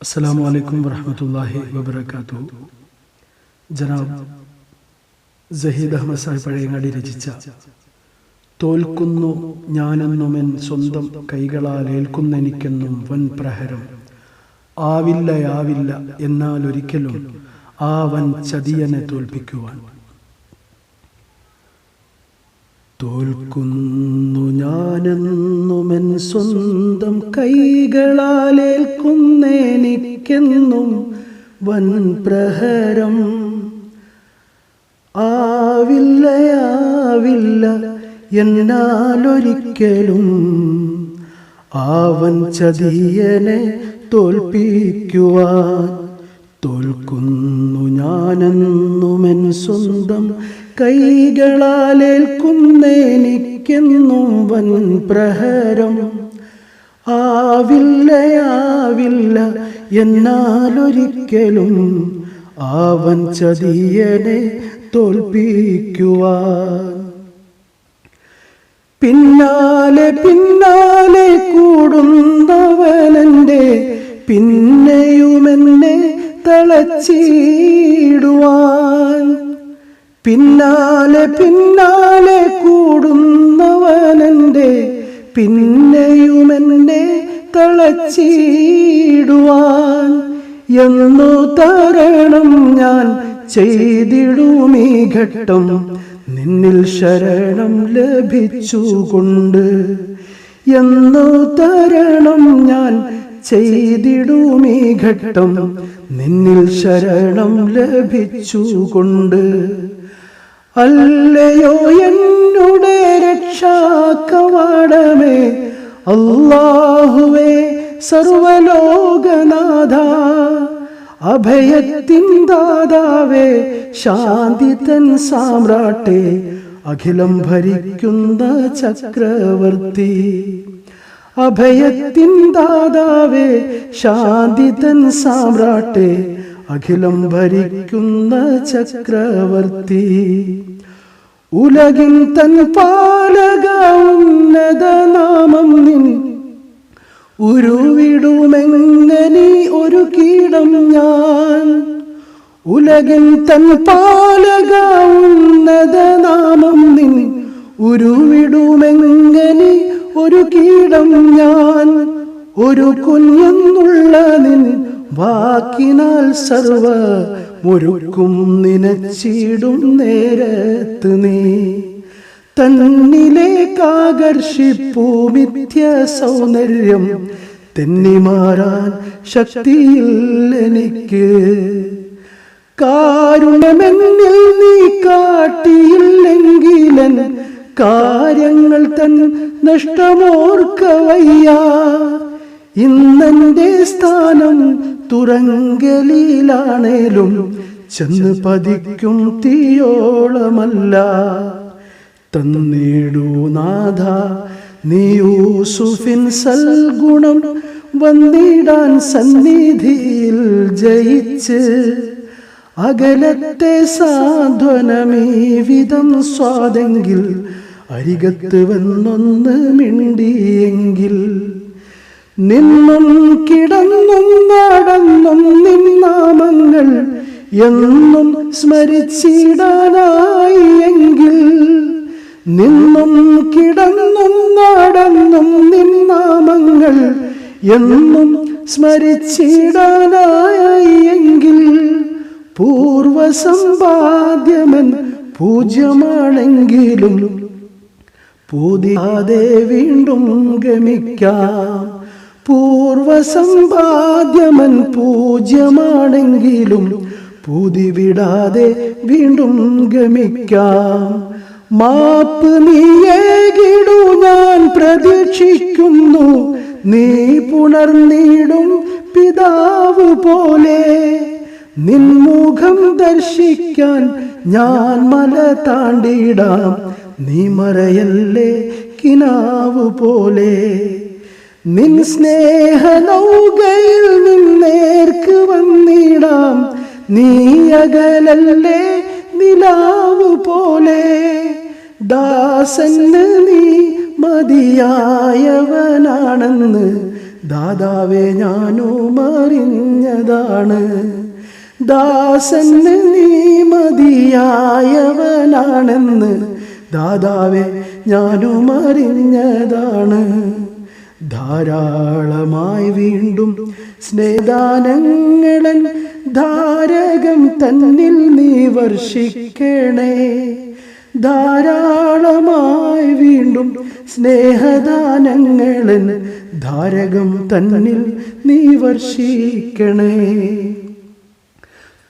അസ്സലാമു അലൈക്കും വറഹ്മത്തുള്ളാഹി വബറകാതുഹു. ജനാബ് സഹീദ് അഹമ്മദ് സാഹിബ് പഴയങ്ങാടി രചിച്ച തോൽക്കുന്നു ഞാനെന്നുമെൻ സ്വന്തം കൈകളാൽ ഏൽക്കുന്നെനിക്കെന്നും വൻ പ്രഹരം, ആവില്ല എന്നാൽ ഒരിക്കലും ആ വൻ ചതിയനെ തോൽപ്പിക്കുവാൻ. തോൽക്കുന്നു ഞാനെന്നുമെൻ സ്വന്തം കൈകളാൽ ഏൽക്കുന്നെനിക്കെന്നും വൻ പ്രഹരം, ആവില്ല എന്നാലൊരിക്കലും ആ വൻ ചതിയനെ തോൽപ്പിക്കുവാൻ. തോൽക്കുന്നു ഞാനെന്നുമെൻ സ്വന്തം കൈകളാൽ ഏൽക്കുന്നെനിക്കെന്നും വൻ പ്രഹരം, ആവില്ല എന്നാലൊരിക്കലും ആ വൻ ചതിയനെ തോൽപ്പിക്കുവാൻ. പിന്നാലെ കൂടുന്നവനെൻ്റെ പിന്നെയുമെന്നെ തളച്ചിടുവാൻ. പിന്നാലെ കൂടുന്നവനെൻ്റെ പിന്നെയുമെന്നെ തളച്ചിടുവാൻ. എന്നു തരണം ഞാൻ ചെയ്തിടുമീ ഘട്ടം നിന്നിൽ ശരണം ലഭിച്ചുകൊണ്ട്. എന്നു തരണം ഞാൻ ചെയ്തിടുമീ ഘട്ടം നിന്നിൽ ശരണം ലഭിച്ചുകൊണ്ട്. അല്ലയോ എന്നുടെ രക്ഷാകവാടമേ അല്ലാഹുവേ സർവലോകനാഥ, അഭയത്തിൻ ദാതാവേ ശാന്തി തൻ സാമ്രാട്ടേ അഖിലം ഭരിക്കുന്ന ചക്രവർത്തി. അഭയത്തിൻ ദാതാവേ ശാന്തി തൻ സാമ്രാട്ടേ അഖിലം ഭരിക്കുന്ന ചക്രവർത്തി. ഉലകിൻ തൻ പാലക ഉന്നത നാമം നിൻ ഉരുവിടുമെങ്ങനെ ഒരു കീടം ഞാൻ. ഉലകിൻ തൻ പാലക ഉന്നത നാമം നിൻ ഉരുവിടുമെങ്ങനെ ഒരു കീടം ഞാൻ. ഒരു കുഞ്ഞെന്നുള്ള നിൻ വാക്കിനാൽ സർവ മുരുക്കും നിനച്ചിടും നേരത്ത് നീ. തന്നിലേക്കാകർഷിപ്പൂ മിഥ്യ സൗന്ദര്യം തെന്നിമാറാൻ ശക്തിയില്ല എനിക്ക്. കാരുണ്യമെന്നിൽ നീ കാട്ടിയില്ലെങ്കിലൻ കാര്യങ്ങൾ തൻ നഷ്ടമോർക്കവയ്യ. ഇന്നെന്റെ സ്ഥാനം തുറങ്കലിലാണേലും ചെന്ന് പതിക്കും തീയോളമല്ല. തന്നിടൂ നാഥ നീ യൂസുഫിൻ സൽഗുണം വന്നിടാൻ സന്നിധിയിൽ ജയിച്ച്. അകലത്തെ സാന്ത്വനമീ വിധം സ്വാദെങ്കിൽ അരികത്ത് വന്നൊന്ന് മിണ്ടിയെങ്കിൽ. നിന്നും കിടന്നും നടന്നും നിന്നാമങ്ങൾ എന്നും സ്മരിച്ചിടാനായി എങ്കിൽ. നിന്നും കിടന്നും നടന്നും നിന്നാമങ്ങൾ എന്നും സ്മരിച്ചിടാനായി എങ്കിൽ. പൂർവസമ്പാദ്യമൻ പൂജ്യമാണെങ്കിലും പൂതിയാതെ വീണ്ടും ഗമിക്കാം. പൂർവസമ്പാദ്യമൻ പൂജ്യമാണെങ്കിലും പൂതി വിടാതെ വീണ്ടും ഗമിക്കാം. മാപ്പ് നീയേകിടൂ ഞാൻ പ്രതീക്ഷിക്കുന്നു, നീ പുണർന്നിടും പിതാവ് പോലെ. നിൻമുഖം ദർശിക്കാൻ ഞാൻ മല താണ്ടിടാം, നീ മറയല്ലേ കിനാവ് പോലെ. നിൻ സ്നേഹ നൗകയിൽ നിന്നേർക്ക് വന്നിടാം, നീ അകലല്ലേ നിലാവ് പോലെ. ദാസന് നീ മതിയായവനാണെന്ന് ദാതാവേ ഞാനും അറിഞ്ഞതാണ്, ദാസന് നീ മതിയായവനാണെന്ന് ദാതാവേ ഞാനും അറിഞ്ഞതാണ്. ധാരാളമായി വീണ്ടും സ്നേഹദാനങ്ങളൻ ധാരകം തന്നിൽ നീ വർഷിക്കണേ. ധാരാളമായി വീണ്ടും സ്നേഹദാനങ്ങളൻ ധാരകം തന്നിൽ നീ വർഷിക്കണേ.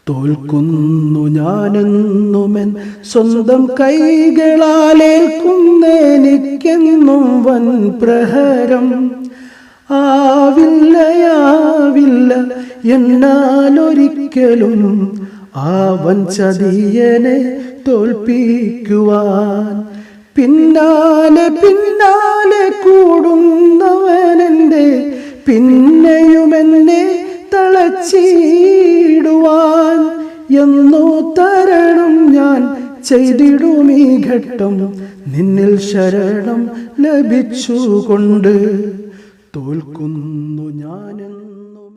തോൽക്കുന്നു ഞാനെന്നുമെൻ സ്വന്തം കൈകളാലേൽക്കുന്നേനിക്കെന്നും വൻ പ്രഹരം. ആവില്ല എന്നാലൊരിക്കലും ആ വൻ ചതിയനെ തോൽപ്പിക്കുവാൻ. പിന്നാലെ കൂടുന്നവനെൻ്റെ പിന്നെയുമെന്നെ തളച്ചിടുവാൻ. എന്നോ തരണം ഞാൻ ചെയ്തിടും ഈ ഘട്ടം, നിന്നിൽ ശരണം ലഭിച്ചുകൊണ്ട്. തോൽക്കുന്നു ഞാനെന്നും